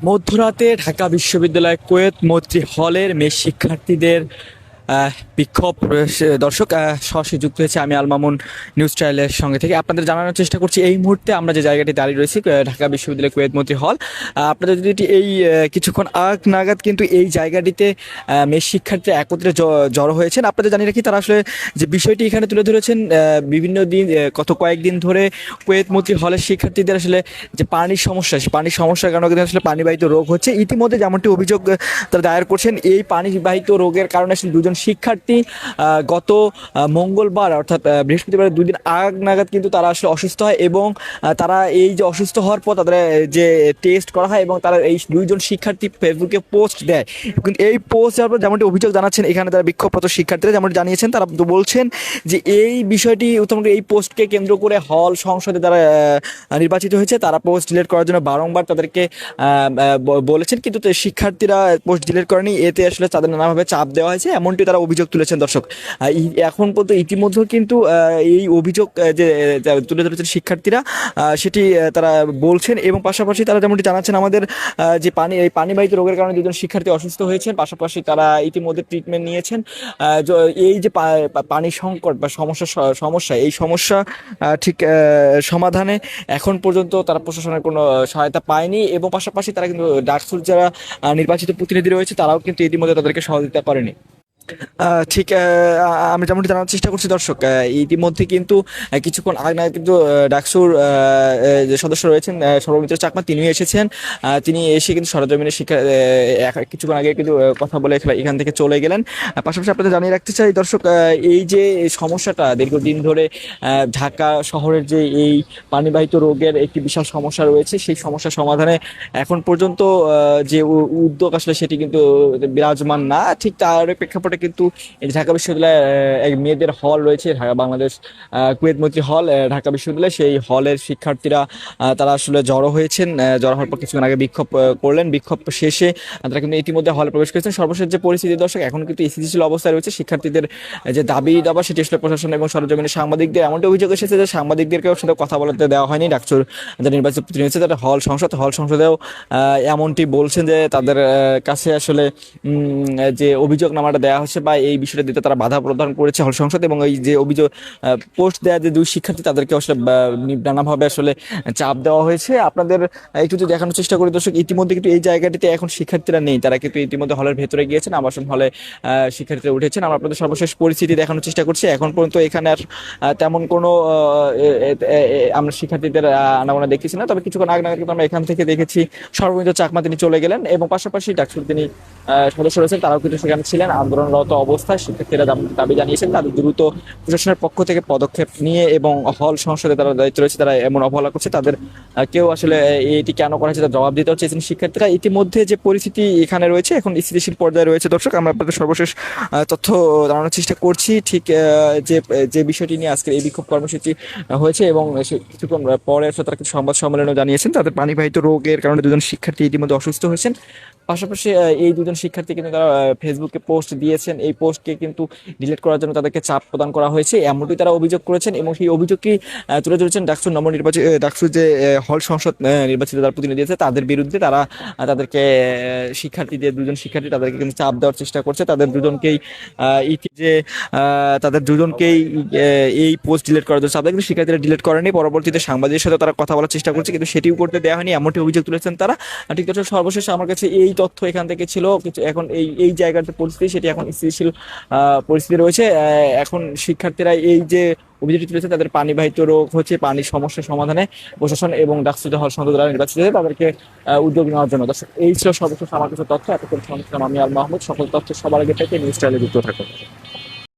মধ্যরাতে ঢাকা বিশ্ববিদ্যালয় কুয়েত মৈত্রী হলের মেয়ে শিক্ষার্থীদের বিক্ষোভ দর্শক সরাসরি যুক্ত হয়েছে আমি আল মামুন নিউজ ট্রায়ালের সঙ্গে থেকে আপনাদের জানানোর চেষ্টা করছি এই মুহূর্তে আমরা যে জায়গাটি দাঁড়িয়ে রয়েছি ঢাকা বিশ্ববিদ্যালয় কুয়েত মৈত্রী হল। আপনাদের যদি এই কিছুক্ষণ আগ নাগাদ কিন্তু এই জায়গাটিতে মেয়ে শিক্ষার্থীরা একত্রে জড়ো হয়েছেন। আপনাদের জানিয়ে রাখি তারা আসলে যে বিষয়টি এখানে তুলে ধরেছেন বিভিন্ন দিন গত কয়েকদিন ধরে কুয়েত মৈত্রী হলের শিক্ষার্থীদের আসলে যে পানির সমস্যা, সেই পানির সমস্যার কারণে কিন্তু আসলে পানিবাহিত রোগ হচ্ছে। ইতিমধ্যে যেমনটি অভিযোগ তারা দায়ের করছেন, এই পানিবাহিত রোগের কারণে আসলে দুজন শিক্ষার্থী গত মঙ্গলবার অর্থাৎ বৃহস্পতিবার 2 দিন আগ নাগাদ কিন্তু তারা আসলে অসুস্থ হয় এবং তারা এই যে অসুস্থ হওয়ার পর তাদের যে টেস্ট করা হয় এবং তারা এই 2 জন শিক্ষার্থী ফেসবুকে পোস্ট দেয়। কিন্তু এই পোস্ট যাওয়ার পর যেমনটি অভিযোগ জানাচ্ছেন এখানে তারা বিক্ষোভরত শিক্ষার্থীরা যেমনটি জানিয়েছেন, তারা বলছেন যে এই বিষয়টি উত্তমত এই পোস্টকে কেন্দ্র করে হল সংসদে যারা নির্বাচিত হয়েছে তারা পোস্ট ডিলিট করার জন্য বারংবার তাদেরকে বলেছেন, কিন্তু শিক্ষার্থীরা পোস্ট ডিলিট করেনি। এতে আসলে তাদের নানাভাবে চাপ দেওয়া হয়েছে এমনটি তারা অভিযোগ তুলেছেন। দর্শক এখন পর্যন্ত ইতিমধ্যে কিন্তু এই অভিযোগ যে তুলে ধরেছেন শিক্ষার্থীরা সেটি তারা বলছেন এবং পাশাপাশি তারা যেমনটি জানাচ্ছেন আমাদের যে এই পানিবাহিত রোগের কারণে 2 জন শিক্ষার্থী অসুস্থ হয়েছেন, পাশাপাশি তারা ইতিমধ্যে ট্রিটমেন্ট নিয়েছেন। এই যে পানি সংকট বা সমস্যা এই সমস্যা ঠিক সমাধানে এখন পর্যন্ত তারা প্রশাসনের কোনো সহায়তা পায়নি এবং পাশাপাশি তারা কিন্তু ডাকসুর যারা নির্বাচিত প্রতিনিধি রয়েছে তারাও কিন্তু ইতিমধ্যে তাদেরকে সহযোগিতা করেনি। ঠিক আমি যেমনটি জানার চেষ্টা করছি দর্শক, ইতিমধ্যে কিন্তু কিছুক্ষণ আগে না কিন্তু ডাকসুর যে সদস্য রয়েছেন সর্বমিত্র চাকমা তিনিও এসেছেন। তিনি এসে কিন্তু সরজমিনের শিক্ষা কিছুক্ষণ আগে কিন্তু কথা বলে এখান থেকে চলে গেলেন। পাশাপাশি আপনাদের জানিয়ে রাখতে চাই দর্শক, এই যে সমস্যাটা দীর্ঘদিন ধরে ঢাকা শহরের যে এই পানিবাহিত রোগের একটি বিশাল সমস্যা রয়েছে, সেই সমস্যা সমাধানে এখন পর্যন্ত যে উদ্যোগ আসলে সেটি কিন্তু বিরাজমান না। ঠিক তার প্রেক্ষাপটে কিন্তু ঢাকা বিশ্ববিদ্যালয়ে এক মেয়েদের হল রয়েছে, ঢাকা বাংলাদেশ কুয়েত মৈত্রী হল ঢাকা বিশ্ববিদ্যালয়, সেই হলের শিক্ষার্থীরা তারা আসলে জড়ো হয়েছেন। জড়ো হওয়ার পর কিছুক্ষণ আগে বিক্ষোভ করলেন, বিক্ষোভ শেষে তারা কিন্তু ইতিমধ্যে হলে প্রবেশ করেছেন। সর্বশেষ যে পরিস্থিতি দর্শক, এখন কিন্তু স্থিতিশীল অবস্থায় রয়েছে। শিক্ষার্থীদের যে দাবি দাবা সেটি আসলে প্রশাসন এবং সরজমিনের সাংবাদিকদের এমনটা অভিযোগ এসেছে যে সাংবাদিকদেরকেও সাথে কথা বলতে দেওয়া হয়নি। ডাকসুর যে নির্বাচিত প্রতিনিধি হচ্ছে তারা হল সংসদেও এমনটি বলছেন যে তাদের কাছে আসলে যে অভিযোগনামাটা দেওয়া হচ্ছে বা এই বিষয়টা দিতে তারা বাধা প্রদান করেছে হল সংসদ এবং এই যে অভিযোগ পোস্ট দেওয়া যে 2 শিক্ষার্থী তাদেরকে আসলে নানাভাবে আসলে চাপ দেওয়া হয়েছে। আপনাদের একটু যদি দেখানোর চেষ্টা করি দর্শক, ইতিমধ্যে কিন্তু এই জায়গাটিতে এখন শিক্ষার্থীরা নেই, তারা কিন্তু ইতিমধ্যে হলের ভেতরে গিয়েছেন, আবাসন হলে শিক্ষার্থীরা উঠেছেন। আমরা আপনাদের সর্বশেষ পরিস্থিতি দেখানোর চেষ্টা করছি। এখন পর্যন্ত এখানে আর তেমন কোনো আমরা শিক্ষার্থীদের আনাগোনা দেখতেছি না, তবে কিছুক্ষণ আগে কিন্তু আমরা এখান থেকে দেখেছি সর্বমিত্র চাকমা তিনি চলে গেলেন এবং পাশাপাশি ডাকসুর তিনি সদস্য রয়েছেন তারাও কিন্তু সেখানে ছিলেন আন্দোলনরত অবস্থায়। শিক্ষার্থীরা দাবি জানিয়েছেন তাদের দ্রুত প্রশাসনের পক্ষ থেকে পদক্ষেপ নিয়ে এবং হল সংসদে তারা দায়িত্ব রয়েছে তারা এমন অবহেলা করছে, তাদের কেউ আসলে এটি কেন করা হয়েছে তার জবাব দিতেও চেয়েছেন শিক্ষার্থীরা। ইতিমধ্যে যে পরিস্থিতি এখানে রয়েছে এখন স্থিতিশীল পর্যায়ে রয়েছে দর্শক, আমরা আপনাদের সর্বশেষ তথ্য জানানোর চেষ্টা করছি। ঠিক যে বিষয়টি নিয়ে আজকের এই বিক্ষোভ কর্মসূচি হয়েছে এবং কিছুক্ষণ পরে তারা কিছু সংবাদ সম্মেলনও জানিয়েছেন তাদের পানিবাহিত রোগের কারণে 2 জন শিক্ষার্থী ইতিমধ্যে অসুস্থ হয়েছেন। পাশাপাশি এই 2 জন শিক্ষার্থী কিন্তু তারা ফেসবুকে পোস্ট দিয়েছেন, এই পোস্টকে কিন্তু ডিলিট করার জন্য তাদেরকে চাপ প্রদান করা হয়েছে এমনটি তারা অভিযোগ করেছেন এবং সেই অভিযোগকে তুলে ধরেছেন ডাকসুর ডাকসুর যে হল সংসদ নির্বাচিত যারা প্রতিনিধি আছে তাদের বিরুদ্ধে। তারা তাদেরকে শিক্ষার্থীদের 2 জন শিক্ষার্থী তাদেরকে কিন্তু চাপ দেওয়ার চেষ্টা করছে, তাদের দুজনকেই এই পোস্ট ডিলিট করার জন্য চাপ দেয়, কিন্তু শিক্ষার্থীরা ডিলিট করেনি। পরবর্তীতে সাংবাদিকদের সাথে তারা কথা বলার চেষ্টা করছে কিন্তু সেটিও করতে দেওয়া হয়নি এমনটি অভিযোগ তুলেছেন তারা। ঠিক আছে, সর্বশেষ আমার কাছে এই তথ্য এখান থেকে ছিল। কিছু এখন এই জায়গার যে পরিস্থিতি সেটি এখন স্থিতিশীল পরিস্থিতি রয়েছে। এখন শিক্ষার্থীরা এই যে অভিযোগটি তুলেছে তাদের পানিবাহিত রোগ হচ্ছে, পানির সমস্যার সমাধানে প্রশাসন এবং ডাকসু হল সংসদ দ্বারা নির্বাচিত হয়ে তাদেরকে উদ্যোগ নেওয়ার জন্য। দর্শক, এই ছিল সর্বশেষ আমার কিছু তথ্য। এতক্ষণ শুনছিলাম আমি আল মাহমুদ। সকল তথ্য সবার আগে থেকে নিউজ চ্যানেলে যুক্ত থাকুন।